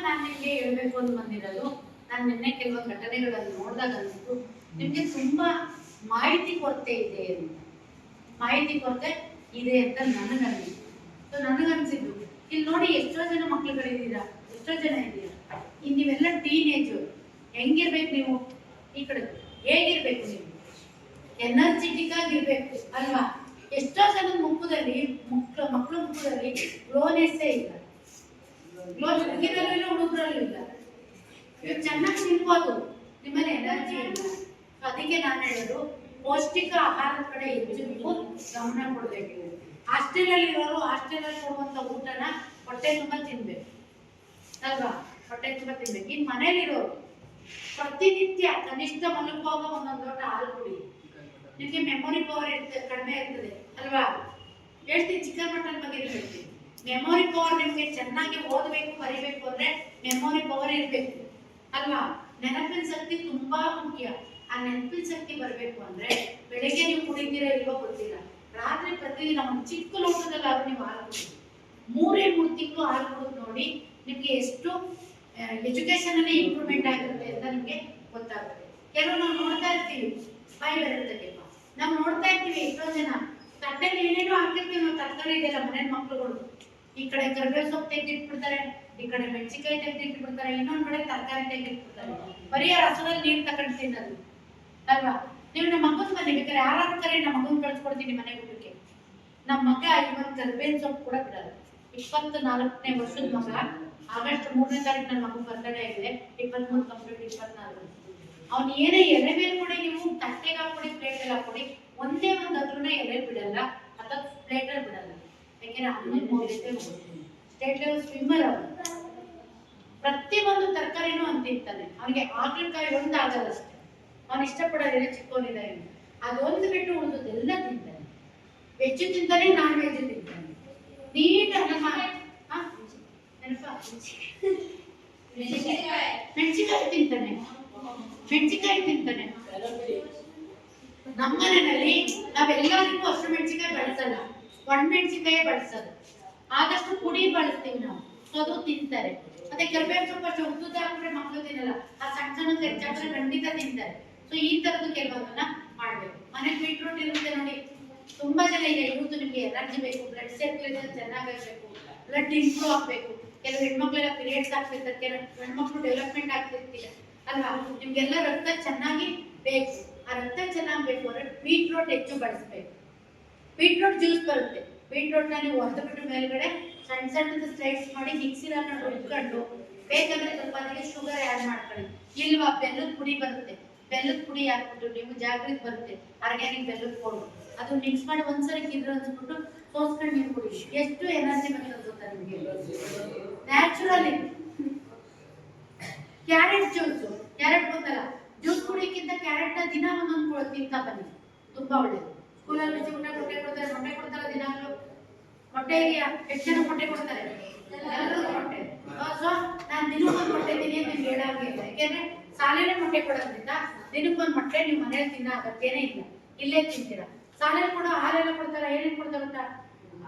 ನಾನು ನಿಮಗೆ ಹೇಳ್ಬೇಕು ಅಂತ ಬಂದಿರೋದು, ನಾನು ನಿನ್ನೆ ಕೆಲವೊಂದು ಘಟನೆಗಳನ್ನು ನೋಡಿದಾಗ ಅನಿಸ್ತು ನಿಮಗೆ ತುಂಬಾ ಮಾಹಿತಿ ಕೊರತೆ ಇದೆ ಅಂತ. ಮಾಹಿತಿ ಕೊರತೆ ಇದೆ ಅಂತ ನನಗನ್ನಿಸ್ತು. ಸೊ ನನಗನ್ಸಿದ್ದು ಇಲ್ಲಿ ನೋಡಿ ಎಷ್ಟೋ ಜನ ಮಕ್ಕಳುಗಳಿದ್ದೀರಾ, ಎಷ್ಟೋ ಜನ ಇದ್ದೀರಾ, ಇನ್ನು ನೀವೆಲ್ಲ ಟೀನೇಜ್ ಹೆಂಗಿರ್ಬೇಕು ನೀವು, ಈ ಕಡೆ ಹೇಗಿರ್ಬೇಕು ನೀವು, ಎನರ್ಜೆಟಿಕ್ ಆಗಿರ್ಬೇಕು ಅಲ್ವಾ. ಎಷ್ಟೋ ಜನ ಮುಖದಲ್ಲಿ ಮಕ್ಕಳ ಮುಖದಲ್ಲಿ ಗ್ಲೋನೆಸ್ಸೇ ಇಲ್ಲ, ಗ್ಲೋ ಹುಡುಗಿರಲ್ಲೂ ಇಲ್ಲ ಹುಡುಗರಲ್ಲೂ ಇಲ್ಲ. ನೀವು ಚೆನ್ನಾಗಿ ನಿಲ್ಬೋದು, ನಿಮ್ಮಲ್ಲಿ ಎನರ್ಜಿ ಇಲ್ಲ. ಅದಕ್ಕೆ ನಾನು ಹೇಳೋದು ಪೌಷ್ಟಿಕ ಆಹಾರದ ಕಡೆ ಹೆಚ್ಚು ನೀವು ಗಮನ ಕೊಡಬೇಕು. ಹಾಸ್ಟೆಲಲ್ಲಿರೋರು ಹಾಸ್ಟೆಲಲ್ಲಿ ಕೊಡುವಂಥ ಊಟನ ಹೊಟ್ಟೆ ತುಂಬ ತಿನ್ಬೇಕು ಅಲ್ವಾ, ಹೊಟ್ಟೆ ತುಂಬ ತಿನ್ಬೇಕು. ಇನ್ನು ಮನೇಲಿರೋರು ಪ್ರತಿನಿತ್ಯ ಕನಿಷ್ಠ ಮಲಗುವಾಗ ಒಂದೊಂದು ಲೋಟ ಹಾಲು ಕುಡಿ. ನಿಮಗೆ ಮೆಮೊರಿ ಪವರ್ ಕಡಿಮೆ ಇರ್ತದೆ ಅಲ್ವಾ. ಹೇಳ್ತೀನಿ ಚಿಕನ್ ಮಟನ್ ಬಗ್ಗೆ ಹೇಳ್ತೀನಿ. ಮೆಮೊರಿ ಪವರ್ ನಿಮಗೆ ಚೆನ್ನಾಗಿ ಓದಬೇಕು ಬರಿಬೇಕು ಅಂದ್ರೆ ಮೆಮೊರಿ ಪವರ್ ಇರಬೇಕು ಅಲ್ವಾ. ನೆನಪಿನ ಶಕ್ತಿ ತುಂಬಾ ಮುಖ್ಯ. ಆ ನೆನಪಿನ ಶಕ್ತಿ ಬರಬೇಕು ಅಂದ್ರೆ ಬೆಳಗ್ಗೆ ನೀವು ಕುಡಿತೀರಾ ಇಲ್ವೋ ಗೊತ್ತಿಲ್ಲ, ರಾತ್ರಿ ಪ್ರತಿದಿನ ಒಂದು ಚಿಕ್ಕ ಲೋಟದಲ್ಲಾದ್ರೂ ನೀವು ಹಾಲು ಕುಡಿ. 3 ತಿಂಗಳು ಹಾಲು ಕುಡಿದು ನೋಡಿ ನಿಮ್ಗೆ ಎಷ್ಟು ಎಜುಕೇಶನ್ ಅಲ್ಲಿ ಇಂಪ್ರೂವ್ಮೆಂಟ್ ಆಗಿರುತ್ತೆ ಅಂತ ನಿಮ್ಗೆ ಗೊತ್ತಾಗುತ್ತೆ. ಕೆಲವು ನಾವು ನೋಡ್ತಾ ಇರ್ತೀವಿ, ಬಾಯಿ ಬರುತ್ತೆ, ನಾವು ನೋಡ್ತಾ ಇರ್ತೀವಿ ಎಷ್ಟೋ ಜನ ತಟ್ಟೆಗೆ ಏನೇನೋ ಹಾಕಿರ್ತೀವಿ ನಾವು ತರಕಾರಿ ಇದೆಲ್ಲ ಮನೆ ಮಕ್ಕಳುಗಳು. ಈ ಕಡೆ ಕರಿಬೇವು ಸೊಪ್ಪು ತೆಗೆದಿಟ್ಬಿಡ್ತಾರೆ, ಈ ಕಡೆ ಮೆಣಸಿನಕಾಯಿ ತೆಗೆದಿಟ್ಬಿಡ್ತಾರೆ, ಇನ್ನೊಂದ್ ಕಡೆ ತರಕಾರಿ ತೆಗೆದಿಟ್ಬಿಡ್ತಾರೆ. ಬರೀ ಆ ರಸದಲ್ಲಿ ನೀರು ತಗೊಂಡು ತಿನ್ನೋದು ಅಲ್ವಾ. ನೀವು ನಮ್ಮ ಮಗನ್ ಬನ್ನಿ ಬೇಕಾದ್ರೆ ಯಾರಾದ್ರೂ ಕರೆ ನಮ್ಮ ಮಗನ್ ಕಳ್ಸ್ಕೊಡ್ತೀನಿ ಮನೆ ಊಟಕ್ಕೆ. ನಮ್ಮ ಮಗ ಇವತ್ತು ಕರಿಬೇವಿನ ಸೊಪ್ಪು ಕೂಡ ಬಿಡಲ್ಲ. 24ನೇ ವರ್ಷದ ಮಗ, ಆಗಸ್ಟ್ 3ನೇ ತಾರೀಕು ನನ್ನ ಮಗನ ಬರ್ತಡೇ ಆಗಿದೆ. 23 ಕಂಪ್ಲೀಟ್ 24. ಅವ್ನು ಏನೇ ಎಲೆ ಮೇಲೆ ಕೊಡಿ, ನೀವು ತಟ್ಟೆಗೆ ಹಾಕೊಡಿ, ಪ್ಲೇಟಲ್ಲಿ ಹಾಕೊಡಿ, ಒಂದೇ ಒಂದು ಅದ್ರನ್ನ ಎಲೆ ಬಿಡಲ್ಲ ಅಥವಾ ಪ್ಲೇಟಲ್ಲಿ ಬಿಡಲ್ಲ. ಯಾಕೆಂದ್ರೆ ಅವನು ಸ್ಟೇಟ್ ಲೆವೆಲ್ ಸ್ವಿಮ್ಮರ್. ಅವನು ಪ್ರತಿಯೊಂದು ತರಕಾರಿನೂ ಅಂತ ತಿಂತಾನೆ. ಅವನಿಗೆ ಹಾಗಲಕಾಯಿ ಒಂದು ಆಗಲ್ಲ ಅಷ್ಟೇ, ಅವನು ಇಷ್ಟಪಡೋದಿಲ್ಲ, ಚಿಕ್ಕವನಿದ್ದಾನೆ. ಅದೊಂದು ಬಿಟ್ಟು ಉಳಿದೆಲ್ಲ ತಿಂತಾನೆ. ವೆಜ್ ತಿಂತಾನೆ, ನಾನ್ ವೆಜ್ ತಿಂತಾನೆ. ನೀಟಾಗಿ ಮೆಣಸಿನಕಾಯಿ ತಿಂತಾನೆ, ಮೆಣಸಿನಕಾಯಿ ತಿಂತಾನೆ. ನಮ್ಮ ಮನೆಯಲ್ಲಿ ನಾವೆಲ್ಲರಿಗೂ ಹಸಿರು ಮೆಣಸಿನಕಾಯಿ ಬಳಸಲ್ಲ, ಒಣಮೆಣಸಿನಕಾಯಿ ಬಳಸೋದು. ಆದಷ್ಟು ಪುಡಿ ಬಳಸ್ತೀವಿ ನಾವು, ಅದು ತಿಂತಾರೆ. ಮತ್ತೆ ಕರಿಬೇವು ಸ್ವಲ್ಪ ಉದ್ದುದ ಹಾಕಿದ್ರೆ ಮಕ್ಕಳು ತಿನ್ನಲ್ಲ, ಆ ಸಣ್ಣ ಸಣ್ಣ ಹೆಚ್ಚಾಕ್ರೆ ಖಂಡಿತ ತಿಂತಾರೆ. ಸೊ ಈ ತರದ್ದು ಕೆಲವೊಂದನ್ನ ಮಾಡ್ಬೇಕು. ಮನೆಗೆ ಬೀಟ್ರೂಟ್ ಇರುತ್ತೆ ನೋಡಿ, ತುಂಬಾ ಜನ ಇದೆ. ಇವತ್ತು ನಿಮ್ಗೆ ಎನರ್ಜಿ ಬೇಕು, ಬ್ಲಡ್ ಸರ್ಕ್ಯುಲೇಷನ್ ಚೆನ್ನಾಗಿರ್ಬೇಕು, ಬ್ಲಡ್ ಇಂಪ್ರೂವ್ ಆಗ್ಬೇಕು. ಕೆಲವು ಹೆಣ್ಮಕ್ಳೆಲ್ಲ ಪೀರಿಯಡ್ಸ್ ಆಗ್ತಿರ್ತಾರೆ, ಕೆಲವು ಹೆಣ್ಮಕ್ಳು ಡೆವಲಪ್ಮೆಂಟ್ ಆಗ್ತಿರ್ತೀರ ಅಲ್ವಾ. ನಿಮ್ಗೆಲ್ಲ ರಕ್ತ ಚೆನ್ನಾಗಿ ಬೇಕು. ಆ ರಕ್ತ ಚೆನ್ನಾಗಿ ಬೇಕು ಅಂದ್ರೆ ಬೀಟ್ರೂಟ್ ಹೆಚ್ಚು ಬಳಸ್ಬೇಕು. ಬೀಟ್ರೂಟ್ ಜ್ಯೂಸ್ ಬರುತ್ತೆ, ಬೀಟ್ರೂಟ್ ನ ನೀವು ಹೊರಬಿಟ್ಟು ಮೇಲ್ಗಡೆ ಸಣ್ಣ ಸಣ್ಣದ ಸ್ಲೈಡ್ಸ್ ಮಾಡಿ ಮಿಕ್ಸಿಲನ್ನ ರುಬ್ಕೊಂಡು ಬೇಕಂದ್ರೆ ಸ್ವಲ್ಪ ಅದಕ್ಕೆ ಶುಗರ್ ಆ್ಯಡ್ ಮಾಡ್ಕೊಳ್ಳಿ. ಇಲ್ವಾ ಬೆಲ್ಲದ ಪುಡಿ ಬರುತ್ತೆ, ಬೆಲ್ಲದ ಪುಡಿ ಹಾಕ್ಬಿಟ್ಟು ನೀವು ಜಾಗ್ರತೆ ಬರುತ್ತೆ ಆರ್ಗ್ಯಾನಿಕ್ ಬೆಲ್ಲದ ಪೌಡರ್, ಅದು ಮಿಕ್ಸ್ ಮಾಡಿ ಒಂದ್ಸರಿ ಕಿದ್ರು ಅನ್ಸ್ಬಿಟ್ಟು ಸೋಸ್ಕೊಂಡು ನೀರು ಕುಡಿ. ಎಷ್ಟು ಎನರ್ಜಿ ಬರುತ್ತೆ ಗೊತ್ತಾ ನಿಮಗೆ, ನ್ಯಾಚುರಲಿ. ಕ್ಯಾರೆಟ್ ಜ್ಯೂಸ್, ಕ್ಯಾರೆಟ್ ಗೊತ್ತಲ್ಲ, ಜ್ಯೂಸ್ ಕುಡಿಯೋಕ್ಕಿಂತ ಕ್ಯಾರೆಟ್ ನ ದಿನ ಒಂದೊಂದು ತಿಂತಾ ಬನ್ನಿ, ತುಂಬಾ ಒಳ್ಳೇದು. ಸ್ಕೂಲಲ್ಲಿ ಬಿಸಿ ಊಟ ಮೊಟ್ಟೆ ಕೊಡ್ತಾರೆ, ಮೊಟ್ಟೆ ಕೊಡ್ತಾರೆ ದಿನಾಗ್ಲೂ. ಮೊಟ್ಟೆಗೆ ಎಷ್ಟು ಜನ ಮೊಟ್ಟೆ ಕೊಡ್ತಾರೆ, ಎಲ್ಲರೂ ಮೊಟ್ಟೆ. ಸೊ ನಾನು ದಿನಕ್ಕೊಂದು ಮೊಟ್ಟೆ ತಿನ್ನಿ ಅಂತ ನಿಮ್ಗೆ ಹೇಳಾಗಿಲ್ಲ. ಯಾಕೆಂದ್ರೆ ಶಾಲೆಯಲ್ಲಿ ಮೊಟ್ಟೆ ಕೊಡೋದ್ರಿಂದ ದಿನಕ್ಕೊಂದು ಮೊಟ್ಟೆ ನೀವು ಮನೇಲಿ ತಿನ್ನೋ ಅಗತ್ಯನೇ ಇಲ್ಲ, ಇಲ್ಲೇ ತಿಂತೀರಾ. ಶಾಲೆಯಲ್ಲಿ ಕೂಡ ಹಾಲೆಲ್ಲ ಕೊಡ್ತಾರ, ಏನೇನು ಕೊಡ್ತಾರೆ ಊಟ,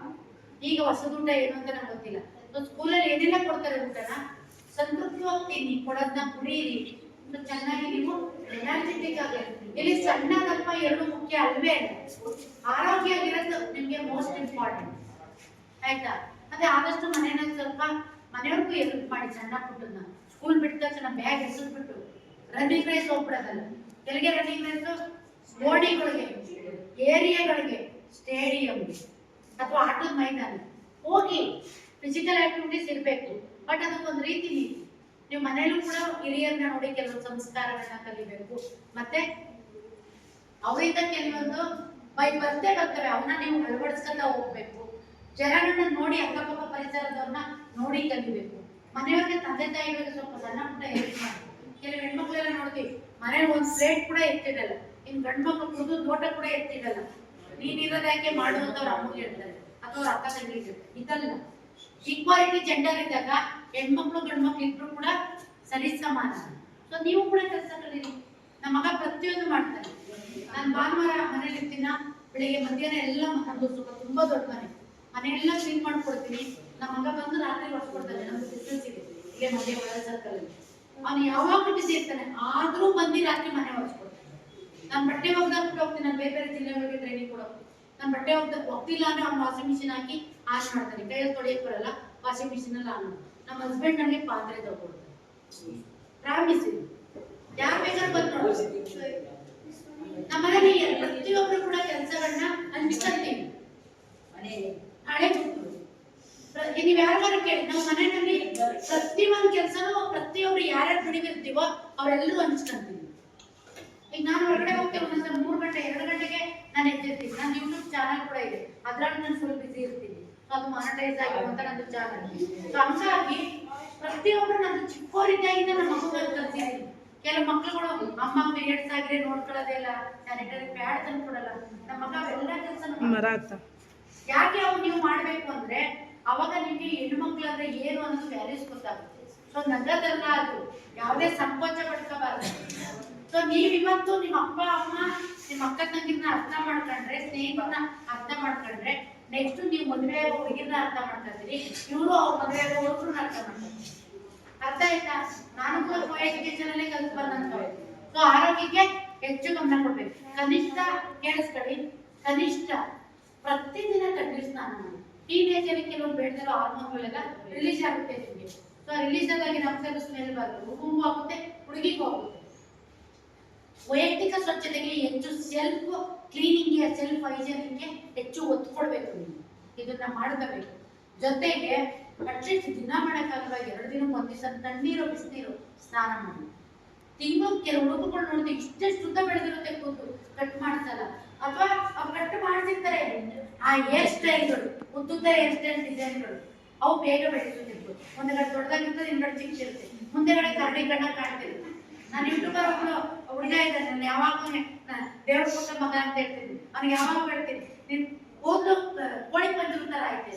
ಈಗ ಹೊಸದ ಊಟ ಏನು ಅಂತ ನಂಗೆ ಗೊತ್ತಿಲ್ಲ. ಸ್ಕೂಲಲ್ಲಿ ಏನೆಲ್ಲ ಕೊಡ್ತಾರೆ ಊಟನ ಸಂತೃಪ್ತವಾಗಿ ತಿನ್ನಿ, ಕೊಡೋದನ್ನ ಕುಡಿಯಿರಿ, ಚೆನ್ನಾಗಿ ನೀವು ಎನರ್ಜೆಟಿಕ್ ಆಗಿ. ಇಲ್ಲಿ ಸಣ್ಣ ದಪ್ಪ ಎರಡು ಮುಖ್ಯ ಅಲ್ವೇ ಅಲ್ಲ, ಆರೋಗ್ಯ ಆಗಿರೋದು ನಿಮ್ಗೆ ಮೋಸ್ಟ್ ಇಂಪಾರ್ಟೆಂಟ್ ಆಯ್ತಾ. ಮತ್ತೆ ಆದಷ್ಟು ಮನೆಯಲ್ಲಿ ಸ್ವಲ್ಪ ಮನೆಯವ್ರಿಗೂ ಹೆಲ್ಪ್ ಮಾಡಿ. ಸಣ್ಣ ಪುಟ್ಟನ್ನ ಸ್ಕೂಲ್ ಬಿಟ್ಟ ತಕ್ಷಣ ಬ್ಯಾಗ್ ಎಸೆದ್ಬಿಟ್ಟು ರನ್ನಿಂಗ್ ರೇಸ್ ಹೋಗ್ಬಿಡೋದಲ್ಲ. ಎಲ್ಲಿಗೆ ರನ್ನಿಂಗ್ ರೇಸ್, ಓಣಿಗಳಿಗೆ, ಏರಿಯಾಗಳಿಗೆ, ಸ್ಟೇಡಿಯಂಗೆ ಅಥವಾ ಆಟದ ಮೈದಾನ ಹೋಗಿ ಫಿಸಿಕಲ್ ಆಕ್ಟಿವಿಟೀಸ್ ಇರಬೇಕು. ಬಟ್ ಅದಕ್ಕೊಂದು ರೀತಿ ನೀವು ಮನೆಯಲ್ಲೂ ಕೂಡ ಹಿರಿಯರನ್ನ ನೋಡಿ ಕೆಲವೊಂದು ಸಂಸ್ಕಾರಗಳನ್ನ ಕಲಿಬೇಕು. ಮತ್ತೆ ಅವರಿಂದ ಕೆಲವೊಂದು ಬರ್ತವೆ, ಅವನ್ನ ನೀವು ಅಳವಡಿಸ್ಕೊಂಡ ಹೋಗ್ಬೇಕು. ಜನರನ್ನ ನೋಡಿ, ಅಕ್ಕಪಕ್ಕ ಪರಿಸರದವ್ರನ್ನ ನೋಡಿ ಕಲಿಬೇಕು. ಮನೆಯವ್ರಿಗೆ ತಂದೆ ತಾಯಿಗಳಿಗೆ ಸ್ವಲ್ಪ ಸಣ್ಣ ಪುಟ್ಟ ಹೆಲ್ಪ್ ಮಾಡಿ. ಕೆಲವು ಹೆಣ್ಮಕ್ಳೆಲ್ಲ ನೋಡ್ತೀವಿ ಮನೇಲಿ ಒಂದು ಪ್ಲೇಟ್ ಕೂಡ ಎತ್ತಿಡಲ್ಲ, ಇನ್ನು ಗಂಡು ಮಕ್ಳು ಕುಡಿದು ಲೋಟ ಕೂಡ ಎತ್ತಿಡಲ್ಲ. ನೀನಿರೋದು ಯಾಕೆ ಮಾಡುವಂತವ್ರು ಅಮ್ಮಗೆ ಹೇಳ್ತಾರೆ ಅಥವಾ ಅಕ್ಕ ತಂಗಿಗೆ. ಇದಲ್ಲ, ಈಕ್ವಾಲಿಟಿ ಜೆಂಡರ್ ಇದ್ದಾಗ ಹೆಣ್ಮಕ್ಳು ಗಂಡು ಮಕ್ಳು ಇಬ್ರು ಕೂಡ ಸರಿ ಸಮಾನ. ಸೊ ನೀವು ಕೂಡ ಕೆಲಸ ಕಲೀರಿ. ನಮ್ಮ ಮಗ ಪ್ರತಿಯೊಂದು ಮಾಡ್ತಾರೆ. ನಾನು ಭಾನುವಾರ ಮನೇಲಿ ಇರ್ತೀನ, ಬೆಳಿಗ್ಗೆ ಮಧ್ಯಾಹ್ನ ಎಲ್ಲ ನಮ್ದು ತುಂಬಾ ದೊಡ್ಡ ಮನೆಯೆಲ್ಲ ಕ್ಲೀನ್ ಮಾಡ್ಕೊಡ್ತೀನಿ. ನಮ್ಮ ಮಗ ಬಂದು ರಾತ್ರಿ ಹೊಡ್ಕೊಡ್ತಾನೆ. ನಮ್ದು ಬಿಸ್ನೆಸ್ ಇದೆ, ಇಲ್ಲೇ ಮನೆ ಒಳಗೆ ಸರ್ಕಲ್ ಅಲ್ಲಿ ಅವನು ಯಾವಾಗಲೂ ಬಿಸಿ ಇರ್ತಾನೆ, ಆದ್ರೂ ಬಂದು ರಾತ್ರಿ ಮನೆ ಒರೆಸ್ಕೊಡ್ತಾನೆ. ನಾನು ಬಟ್ಟೆ ಒಗ್ದಾಗ ಕೂಡ ಹೋಗ್ತೀನಿ, ನಾನು ಬೇರೆ ಬೇರೆ ಜಿಲ್ಲೆಗಳಿಗೆ ಟ್ರೈನಿಂಗ್ ಕೂಡ ನಾನು ಬಟ್ಟೆ ಹೋಗ್ತಿಲ್ಲ ಅಂದ್ರೆ ಅವ್ನು ವಾಷಿಂಗ್ ಮಿಷಿನ್ ಹಾಕಿ ಆನ್ ಮಾಡ್ತಾನೆ. ಕೈಯಲ್ಲಿ ತೊಳೆಯಕ್ಕೆ ಬರಲ್ಲ, ವಾಷಿಂಗ್ ಮಿಷಿನ್ ಅಲ್ಲಿ ಆನ್. ನಮ್ಮ ಹಸ್ಬೆಂಡ್ ನನಗೆ ಪಾತ್ರೆ ತಗೊಳ್ತಾರೆ. ಪ್ರಾಮಿಸ್ ಇದು ಯಾರು ಬೇಕಾದ್ರೂ ಬಂದು ನೋಡಿ. ನಮ್ಮನೇಲಿ ಪ್ರತಿಯೊಬ್ಬರು ಕೂಡ ಕೆಲಸಗಳನ್ನ ಹಂಚ್ಕೊಳ್ತೀವಿ. ಹಳೆ ಬಿಟ್ಟು ನೀವ್ ಯಾರು ಕೇಳಿ, ನಾವು ಮನೆಯಲ್ಲಿ ಪ್ರತಿಯೊಂದು ಕೆಲಸನೂ ಪ್ರತಿಯೊಬ್ರು ಯಾರ್ಯಾರು ದುಡಿದಿರ್ತೀವೋ ಅವರೆಲ್ಲರೂ ಹಂಚ್ಕೊಂತೀವಿ. ಈಗ ನಾನು ಹೊರಗಡೆ ಹೋಗ್ತೇವೆ ಒಂದೊಂದ್ಸಲ 3 ಗಂಟೆ 2 ಗಂಟೆಗೆ ನಾನು ಎದ್ದಿರ್ತೀನಿ. ನನ್ನ ಯೂಟ್ಯೂಬ್ ಚಾನಲ್ ಕೂಡ ಇದೆ, ಅದ್ರಲ್ಲಿ ನಾನು ಫುಲ್ ಬಿಸಿ ಇರ್ತೀನಿ. ಅದು ಮಾನಿಟೈಸ್ ಆಗಿರುವಂತ ನಂದು ಚಾನಲ್. ಹಂಗಾಗಿ ಪ್ರತಿಯೊಬ್ರು ನಂದು ಚಿಕ್ಕೋರಿದ್ದಾಗಿಂದ ನಮ್ಮ ಮಗುಗಳು ಕಲ್ತಿದ್ದೀನಿ. ಕೆಲವು ಮಕ್ಳುಗಳು ಅಮ್ಮ ಪೀರಿಯಡ್ಸ್ ಆಗಿದ್ರೆ ನೋಡ್ಕೊಳ್ಳೋದಿಲ್ಲ, ಸ್ಯಾನಿಟರಿ ಪ್ಯಾಡ್ ತಂದು ಕೊಡಲ್ಲ. ನಮ್ಮ ಮಗ ಎಲ್ಲ ಕೆಲಸ ಯಾಕೆ ಅವು ನೀವು ಮಾಡ್ಬೇಕು ಅಂದ್ರೆ ಅವಾಗ ನಿಮ್ಗೆ ಹೆಣ್ಣು ಮಕ್ಳು ಅಂದ್ರೆ ಏನು ಅನ್ನೋದು ವ್ಯಾಲ್ಯೂಸ್ ಗೊತ್ತಾಗುತ್ತೆ. ಸೊ ನಗದಲ್ಲ, ಅದು ಯಾವುದೇ ಸಂಕೋಚ ಪಡ್ಕೋಬಾರ್ದು. ಸೊ ನೀವ್ ಇವತ್ತು ನಿಮ್ಮ ಅಪ್ಪ ಅಮ್ಮ ನಿಮ್ಮ ಅಕ್ಕ ತಂಗಿನ ಅರ್ಥ ಮಾಡ್ಕೊಂಡ್ರೆ, ಸ್ನೇಹಿತರನ್ನ ಅರ್ಥ ಮಾಡ್ಕೊಂಡ್ರೆ, ನೆಕ್ಸ್ಟ್ ನೀವು ಮದುವೆ ಹುಡುಗಿನ ಅರ್ಥ ಮಾಡ್ಕೊತೀರಿ, ಇವರು ಅವ್ರ ಮದುವೆ ಹುಡುಗರನ್ನ ಅರ್ಥ ಮಾಡ್ಕೊತೀರಿ. ಅರ್ಥ ಆಯ್ತಾ? ನಾನು ಕೂಡ ಕೋ ಎಜುಕೇಶನ್ ಅಲ್ಲೇ ಕಲ್ತು ಬಂದಂತ. ಸೊ ಆರೋಗ್ಯಕ್ಕೆ ಹೆಚ್ಚು ಗಮನ ಕೊಡ್ಬೇಕು. ಕನಿಷ್ಠ ಕೇಳಿಸ್ಕೊಳ್ಳಿ, ಕನಿಷ್ಠ ಪ್ರತಿದಿನ ಕಣ್ಣೀರು ಸ್ನಾನ ಮಾಡಿ. ಟೀನೇಜಲ್ಲಿ ಕೆಲವೊಂದು ಬೇಡದಿರೋ ಹಾರ್ಮೋನ್ಗಳೆಲ್ಲ ರಿಲೀಸ್ ಆಗುತ್ತೆ ನಿಮಗೆ. ಸೊ ರಿಲೀಸ್ ಆದಾಗಿ ನಮ್ಗೆ ಸ್ಮೆಲ್ ಬರುತ್ತೆ, ಹುಡುಗಿಗೂ ಆಗುತ್ತೆ, ಹುಡುಗಿಗೂ ಆಗುತ್ತೆ. ವೈಯಕ್ತಿಕ ಸ್ವಚ್ಛತೆಗೆ ಹೆಚ್ಚು ಸೆಲ್ಫ್ ಕ್ಲೀನಿಂಗ್ಗೆ, ಸೆಲ್ಫ್ ಹೈಜೀನಿಕ್ಗೆ ಹೆಚ್ಚು ಒತ್ತು ಕೊಡ್ಬೇಕು. ನೀವು ಇದನ್ನ ಮಾಡ್ಕೋಬೇಕು. ಜೊತೆಗೆ ಅಟ್ಲೀಸ್ಟ್ ದಿನ ಮಾಡೋಕ್ಕಾಗಲ್ಲ, 2 ದಿನಕ್ಕೆ 1 ದಿವಸ ತಣ್ಣೀರು ಬಿಸಿನೀರು ಸ್ನಾನ ಮಾಡಿ. ತಿಂಗಳು ಕೆಲವು ಹುಡುಗರು ನೋಡಿದ್ರೆ ಇಷ್ಟೇ ಶುದ್ಧ ಬೆಳೆದಿರುತ್ತೆ, ಕೂತು ಕಟ್ ಮಾಡ್ಸಲ್ಲ, ಅಥವಾ ಅವ್ರು ಕಟ್ ಮಾಡ್ತಿರ್ತಾರೆ. ಆ ಹೇರ್ ಸ್ಟೈಲ್ಗಳು, ಉದ್ದುದ್ದ ಹೇರ್ ಸ್ಟೈಲ್ ಡಿಸೈನ್ಗಳು ಅವು ಬೇಗ ಬೆಳೆಸುತ್ತಿರ್ಬೋದು. ಒಂದೆರಡು ದೊಡ್ಡದಾಗಿರ್ತದೆ, ಇನ್ನೊಂದು ಚಿಕ್ಕಿರುತ್ತೆ, ಮುಂದೆಗಡೆ ಕರಡಿ ಕಣ್ಣ ಕಾಣ್ತಿರುತ್ತೆ. ನಾನು ಯೂಟ್ಯೂಬರ್ ಒಬ್ಬಳು ಹುಡುಗ ಇದ್ದಾನೆ, ನಾನು ಯಾವಾಗಲೂ ದೇವ್ರ ಕೊಟ್ಟ ಮಗ ಅಂತ ಹೇಳ್ತೀನಿ. ಅವ್ನಿಗೆ ಯಾವಾಗ ಹೇಳ್ತೀನಿ, ನೀನ್ ಓದು ಕೋಳಿ ಪಂಜರ ತರ ಆಯ್ತು.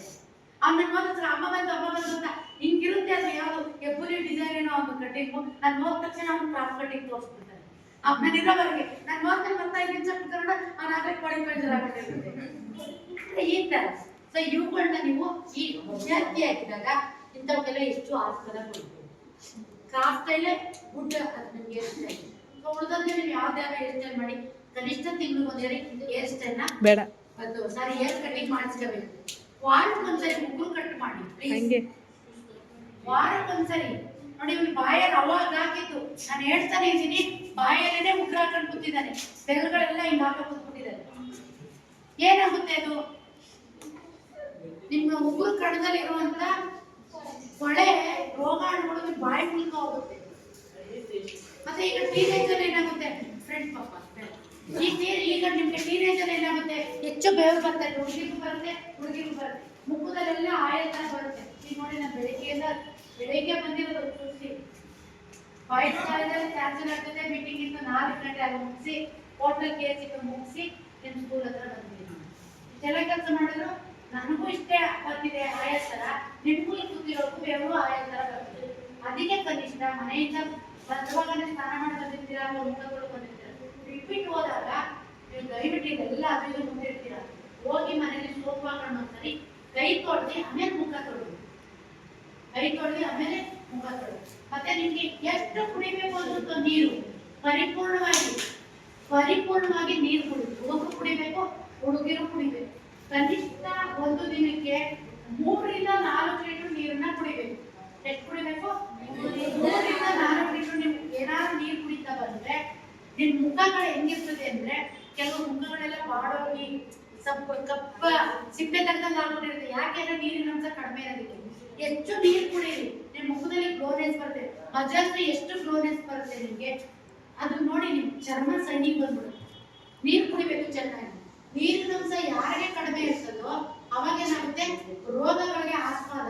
ಅವ್ನ ನೋಡಿದ್ರೆ ಅಮ್ಮ ಬಂದು ಅಂತ ಹಿಂಗಿರುತ್ತೆ. ಅದು ಯಾವ್ದು ಎಬ್ಬುಲಿ ಡಿಸೈನ್ ಏನೋ ಒಂದು ಕಟ್ಟಿಂಗು. ನಾನು ನೋಡಿದ ತಕ್ಷಣ ಅವ್ನು ಕ್ರಾಫ್ಟ್ ಕಟ್ಟಿಂಗ್ ತೋರಿಸ್ಬಿಡ್ತಾರೆ. ನಾನು ಇರೋವರೆಗೆ ನಾನು ನೋಡ್ಕೊಂಡು ಬರ್ತಾ ಇದ್ದೀನಿ ಕನ್ನಡ, ಅವನಾಗಲೇ ಕೋಳಿ ಪಂಜರ ಆಗ್ಬಿಟ್ಟಿರುತ್ತೆ ಈ ತರ. ಸೊ ಇವುಗಳನ್ನ ನೀವು ಈ ವಿದ್ಯಾರ್ಥಿ ಆಗಿದ್ದಾಗ ಇಂಥವಕ್ಕೆಲ್ಲ ಹೆಚ್ಚು ಆಸ್ಪದ ಕೊಡ್ತೀವಿ. ಕ್ರಾಫ್ಟ್ ಅಲ್ಲೇ ಗುಡ್, ಅದು ನಿಮ್ಗೆ ಹೇರ್ ಸ್ಟೈಲ್. ಸೊ ಉಳಿದಂತೆ ನೀವು ಯಾವ್ದಾದ್ರು ಹೇರ್ ಸ್ಟೈಲ್ ಮಾಡಿ, ಕನಿಷ್ಠ ತಿಂಗಳು ಒಂದೇ ಹೇರ್ ಸ್ಟೈಲ್ ನ ಬೇಡ ಅದು ಸಾರಿ ಹೇರ್ ಕಟಿಂಗ್ ಮಾಡಿಸ್ಕೋಬೇಕು. ವಾರಕ್ಕೊಂದ್ಸರಿ ಮುಗ್ರು ಕಟ್ ಮಾಡಿ ಪ್ಲೀಸ್. ವಾರಕ್ಕೊಂದ್ಸರಿ ನೋಡಿ. ಇವ್ನು ಬಾಯಲ್ಲಿ ಅವಾಗ ಹಾಕಿದ್ದು ನಾನು ಹೇಳ್ತಾನೆ ಇದ್ದೀನಿ, ಬಾಯಲ್ಲೇನೆ ಉಗ್ರ ಹಾಕೊಂಡು ಕೂತಿದ್ದಾನೆ, ಬೆರಳುಗಳೆಲ್ಲ ಹಿಂಗ ಹಾಕೊಂಡು ಕೂತ್ಬಿಟ್ಟಿದ್ದಾರೆ. ಏನಾಗುತ್ತೆ ಅದು? ನಿಮ್ಮ ಉಗುರು ಕಣದಲ್ಲಿ ಇರುವಂತ ಕೊಳೆ ರೋಗಾಣುಗಳು ಬಾಯಿ ಮೂಲಕ ಹೋಗುತ್ತೆ. ಮತ್ತೆ ಈಗ ಟೀನೇಜರ್ ಏನಾಗುತ್ತೆ, ಫ್ರೆಂಡ್ ಪಾಪ ಈಗ ನಿಮ್ಗೆ ಟೀನೇಜರ್ ಏನಾಗುತ್ತೆ, ಹೆಚ್ಚು ಬೇವು ಬರುತ್ತೆ, ಹುಡುಗಿಗೂ ಬರುತ್ತೆ, ಹುಡುಗಿಗೂ ಬರುತ್ತೆ, ಮುಖದಲ್ಲೆಲ್ಲ ಆಯಿಲ್ ತರ ಬರುತ್ತೆ. ಈಗ ನೋಡಿ, ನಾನು ಬೆಳಿಗ್ಗೆ ಬಂದಿರೋದು ಸುದ್ದಿ, ವೈಟ್ ಕಾಲೇಜಲ್ಲಿ ಕ್ಯಾನ್ಸಲ್ ಆಗ್ತದೆ, ಮೀಟಿಂಗ್ ಇತ್ತು 4 ಗಂಟೆ ಅಲ್ಲಿ ಮುಗಿಸಿ, ಹೋಟೆಲ್ ಕೇಸ್ ಇತ್ತು ಮುಗಿಸಿ, ನಿಮ್ಮ ಸ್ಕೂಲ್ ಹತ್ರ ಬಂದಿದ್ದೀನಿ. ಇಷ್ಟೆಲ್ಲ ಕೆಲಸ ಮಾಡಿದ್ರು ನನಗೂ ಇಷ್ಟೇ ಬರ್ತಿದೆ ಆಯಲ್ ತರ, ನಿಮ್ಗೂ ಕೂತಿರೋಕ್ಕೂ ಬೇವು ಆಯಲ್ ತರ ಬರ್ತದೆ. ಅದಕ್ಕೆ ಕನಿಷ್ಠ ಮನೆಯಿಂದ ಬಂದವಾಗನೇ ಸ್ನಾನ ಮಾಡಿ ಬಂದಿರ್ತೀರಾ, ಮುಖ ತೊಳ್ಕೊಂಡು ಬಂದಿರ್ತೀರ. ರಿಪೀಟ್ ಹೋದಾಗ ನೀವು ದಯವಿಟ್ಟು ಇದೆಲ್ಲ ಅದು ಇದು ಮುಂದಿರ್ತೀರ. ಹೋಗಿ ಮನೇಲಿ ಸೋಪ್ ಹಾಕೊಂಡು ಒಂದ್ಸರಿ ಕೈ ತೊಳ್ದು ಆಮೇಲೆ ಮುಖ ತೊಳ್ದು, ಕೈ ತೊಳ್ದು ಆಮೇಲೆ ಮುಖ ತೊಳ್ದು. ಮತ್ತೆ ನಿಮ್ಗೆ ಎಷ್ಟು ಕುಡಿಬೇಕು ಅನ್ನೋದು ನೀರು ಪರಿಪೂರ್ಣವಾಗಿ ನೀರು ಕುಡಿದು, ಹುಡುಗರು ಕುಡಿಬೇಕು, ಹುಡುಗಿರು ಕುಡಿಬೇಕು. ಕನಿಷ್ಠ ಒಂದು ದಿನಕ್ಕೆ 3 ರಿಂದ 4 ಲೀಟರ್ ನೀರನ್ನ ಕುಡಿಬೇಕು. ಎಷ್ಟು ಕುಡಿಬೇಕು? 3 ರಿಂದ 4 ಲೀಟರ್. ನೀವು ಏನಾದ್ರು ನೀರು ಕುಡಿತಾ ಬಂದ್ರೆ ನಿಮ್ ಮುಖಗಳು ಹೆಂಗಿರ್ತದೆ ಅಂದ್ರೆ, ಕೆಲವು ಮುಖಗಳೆಲ್ಲ ಬಾಡೋಗಿ ಸ್ವಲ್ಪ ಕಪ್ಪ ಸಿಪ್ಪೆ ತಕ್ಕಂಗೆ ಆಗ್ಬಿಟ್ಟಿರುತ್ತೆ. ಯಾಕೆಂದ್ರೆ ನೀರಿನ ಅಂಶ ಕಡಿಮೆ ಇರೋದಕ್ಕೆ. ಹೆಚ್ಚು ನೀರು ಕುಡಿಯಿರಿ, ನಿಮ್ ಮುಖದಲ್ಲಿ ಗ್ಲೋನೆಸ್ ಬರುತ್ತೆ. ಮಜಾಸ್ತಿ ಎಷ್ಟು ಗ್ಲೋನೆಸ್ ಬರುತ್ತೆ ನಿಮ್ಗೆ, ಅದು ನೋಡಿ ನಿಮ್ ಚರ್ಮ ಸಣ್ಣಿಗೆ ಬಂದ್ಬಿಡುತ್ತೆ. ನೀರು ಕುಡಿಬೇಕು ಚೆನ್ನಾಗಿ. ನೀರಿನ ಅಂಶ ಯಾರಿಗೆ ಕಡಿಮೆ ಇರ್ತದೋ ಅವಾಗ ಏನಾಗುತ್ತೆ, ರೋಗಗಳಿಗೆ ಆಸ್ಪದ,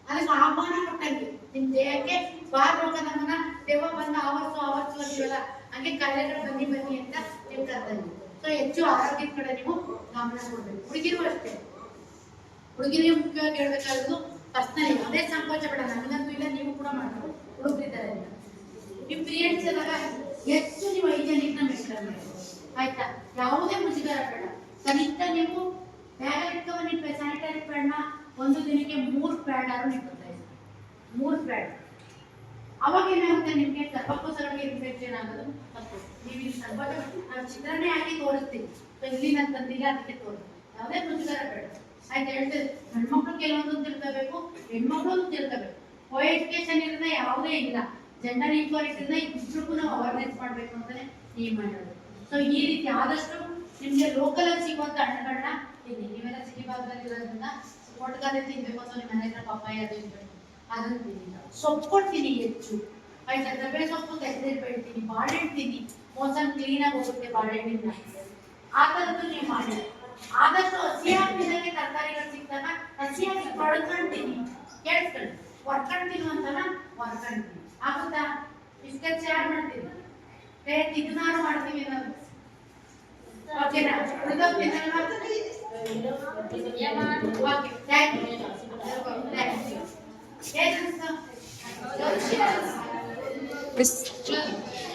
ಅದಕ್ಕೆ ಆಹ್ವಾನ ಕೊಟ್ಟಂಗೆ ನಿಮ್ ದೇಹಕ್ಕೆ ಬಾರ್ ರೋಗ ನಮ್ಮನ್ನ ದೆವ್ವ ಬಂದು ಆವರ್ಸು ಅಂತೀವಲ್ಲ, ಹಂಗೆ ಕಾಯಿಲೆಗಳು ಬನ್ನಿ ಅಂತ ನೀವು ಕರ್ತಂಗೆ. ಸೊ ಹೆಚ್ಚು ಆರೋಗ್ಯದ ಕಡೆ ನೀವು ಗಮನ ಕೊಡ್ಬೇಕು. ಹುಡುಗಿರು ಅಷ್ಟೇ, ಹುಡುಗಿರಿಗೆ ಮುಖ್ಯವಾಗಿ ಹೇಳ್ಬೇಕಾದ್ರು ಪರ್ಸನಲಿ ಅದೇ ಸಂಕೋಚ ಬೇಡ, ನನಗಂತೂ ಇಲ್ಲ, ನೀವು ಕೂಡ ಮಾಡಬೇಕು, ಹುಡುಗರಿದ್ದಾರೆ ಅಂತ. ನೀವು ಪೀರಿಯಡ್ಸ್ ಆದಾಗ ಹೆಚ್ಚು ನೀವು ಹೈಜೆನಿಕ್ನ ಮೇಂಟೈನ್ ಮಾಡಿ, ಆಯ್ತಾ? ಯಾವುದೇ ಮುಜುಗರ ಬೇಡ. ಕನಿಷ್ಠ ನೀವು ಬ್ಯಾಗ್ ಇಟ್ಕೊಂಡು ಸ್ಯಾನಿಟರಿ ಪ್ಯಾಡ್ನ ಒಂದು ದಿನಕ್ಕೆ 3 ಪ್ಯಾಡ್ ಆದ್ರೂ ಇಟ್ಕೊತಾ ಇದ್ದೀವಿ. 3 ಬೇಡ. ಅವಾಗ ಏನಾಗುತ್ತೆ ನಿಮಗೆ ಗರ್ಭಕೋಶಗಳಿಗೆ ಇನ್ಫೆಕ್ಷನ್ ಆಗೋದು ತಪ್ಪು. ನೀವು ಇಲ್ಲಿ ನಾವು ಚಿತ್ರನೇ ಹಾಕಿ ತೋರಿಸ್ತೀವಿ, ಇಲ್ಲಿ ನಾನು ತಂದಿಲ್ಲ ಅದಕ್ಕೆ ತೋರಿಸ್ತೀವಿ. ಯಾವುದೇ ಮುಜುಗರ ಬೇಡ ಆಯ್ತು. ಹೇಳ್ತೇವೆ ಹೆಣ್ಮಕ್ಳು ಕೆಲವೊಂದು ತಿಳ್ಕೋಬೇಕು, ಹೆಣ್ಮಕ್ಳು ತಿಳ್ಕೋಬೇಕು. ಕೋ ಎಜುಕೇಶನ್ ಇರೋದೇ ಯಾವುದೇ ಇಲ್ಲ, ಜೆಂಡರ್ ಈಕ್ವಾಲಿಟಿಯಿಂದ ಇಬ್ಬರಿಗೂ ನಾವು ಅವೇರ್ನೆಸ್ ಮಾಡಬೇಕು ಅಂತಾನೆ ಈ ಮಾಡೋದು. ಸೊ ಈ ರೀತಿ ಆದಷ್ಟು ನಿಮಗೆ ಲೋಕಲ್ ಅಲ್ಲಿ ಸಿಗುವಂತ ಹಣ್ಣುಗಳನ್ನ ತಿನ್ನಿ. ನೀವೆಲ್ಲ ಸಿಟಿ ಭಾಗದಲ್ಲಿ ಇರೋದ್ರಿಂದ ಒಟ್ಟಾರೆ ತಿನ್ಬೇಕು ಅಂತ ನಿಮ್ಮ ಮನೆ ಹತ್ರ ಪಪ್ಪಾಯ ಅದು ಇರಬೇಕು, ಅದನ್ನ ತಿನ್ನಿ. ಸೊಪ್ಪು ಕೊಡ್ತೀನಿ ಹೆಚ್ಚು ಆಯ್ತಾ, ದಬ್ಬೆ ಸೊಪ್ಪು ತೆಗೆದಿಟ್ಟು ಬೆಳಿತೀನಿ, ಬಾಳೆಹಣ್ಣು ತಿನ್ನಿ, ಮೋಸನ್ ಕ್ಲೀನ್ ಆಗಿ ಹೋಗುತ್ತೆ ಬಾಳೆಹಣ್ಣಿಂದ. ಆ ಥರದ್ದು ನೀವು ಮಾಡಿ. ಆದಷ್ಟು ಹಸಿಯಾಗಿ ತಿನ್ನಕ್ಕೆ ತರಕಾರಿಗಳು ಸಿಕ್ತಾಗ ಹಸಿಯಾಗಿ ತೊಳ್ಕೊಂತೀನಿ, ಕೇಳಿಸ್ಕೊಳ್ಳಿ. ಹೊರ್ಕೊಂಡ್ತೀನಿ ಅಂತಲ್ಲ, ಹೊರ್ಕೊಂಡ್ತೀನಿ ಆಗುತ್ತಾ? ಬಿಸ್ಕೆಟ್ ಶೇರ್ ಮಾಡ್ತೀನಿ, ಇದನ್ನಾರು ಮಾಡ್ತೀವಿ ನಾವು. ಓಕೆನಾ? Okay, thank you. ಏನು